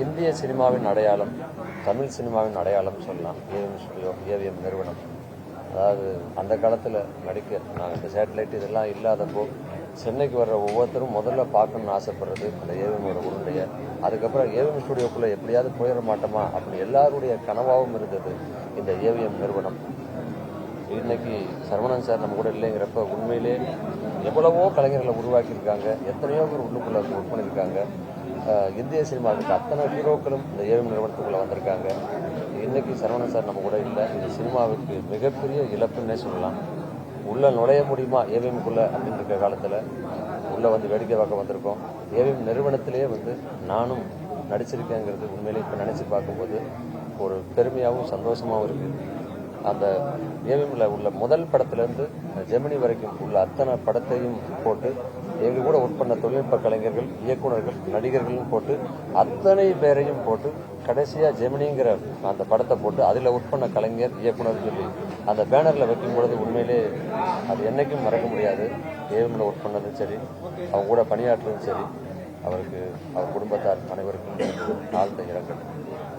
இந்திய சினிமாவின் அடையாளம், தமிழ் சினிமாவின் அடையாளம் சொல்லலாம். ஏவிஎம் ஸ்டுடியோ, ஏவிஎம் நிறுவனம். அதாவது அந்த காலத்தில் நடிக்க நாங்கள் இந்த சேட்டலைட் இதெல்லாம் இல்லாதப்போ சென்னைக்கு வர்ற ஒவ்வொருத்தரும் முதல்ல பார்க்கணும்னு ஆசைப்படுறது அந்த ஏவிஎம்மோட உருண்டையை. அதுக்கப்புறம் ஏவிஎம் ஸ்டுடியோக்குள்ளே எப்படியாவது போயிட மாட்டோமா அப்படி எல்லாருடைய கனவாகவும் இருந்தது இந்த ஏவிஎம் நிறுவனம். இன்னைக்கு சரவணன் சார் நம்ம கூட இல்லைங்கிறப்ப உண்மையிலே எவ்வளவோ கலைஞர்களை உருவாக்கியிருக்காங்க, எத்தனையோ பேர் உள்ளுக்குள்ளே ஒர்க் பண்ணியிருக்காங்க. இந்திய சினிமாவுக்கு அத்தனை ஹீரோக்களும் இந்த ஏவிஎம் நிறுவனத்துக்குள்ளே வந்திருக்காங்க. இன்னைக்கு சரவணன் சார் நம்ம கூட இல்லை. இது சினிமாவுக்கு மிகப்பெரிய இழப்புன்னே சொல்லலாம். உள்ளே நுழைய முடியுமா ஏவிஎம்குள்ளே அப்படின்னு இருக்க காலத்தில் உள்ளே வந்து வேடிக்கை பார்க்க வந்திருக்கோம். ஏவிஎம் நிறுவனத்திலேயே நானும் நடிச்சிருக்கேங்கிறது உண்மையிலே இப்போ நினச்சி பார்க்கும்போது ஒரு பெருமையாகவும் சந்தோஷமாகவும் இருக்குது. அந்த ஏவிஎம்ல உள்ள முதல் படத்திலேருந்து ஜெமினி வரைக்கும் உள்ள அத்தனை படத்தையும் போட்டு எங்கள் கூட ஒர்க் பண்ண தொழில்நுட்ப கலைஞர்கள், இயக்குநர்கள், நடிகர்களும் போட்டு அத்தனை பேரையும் போட்டு கடைசியாக ஜெமினிங்கிற அந்த படத்தை போட்டு அதில் ஒர்க் பண்ண கலைஞர், இயக்குனர் சொல்லி அந்த பேனரில் வைக்கும் பொழுது உண்மையிலே அது என்றைக்கும் மறக்க முடியாது. ஏவிஎம்ல ஒர்க் பண்ணதும் சரி, அவங்க கூட பணியாற்றுறதும் சரி, அவருக்கு அவர் குடும்பத்தார் அனைவருக்கும் ஆழ்ந்த இரங்கல்.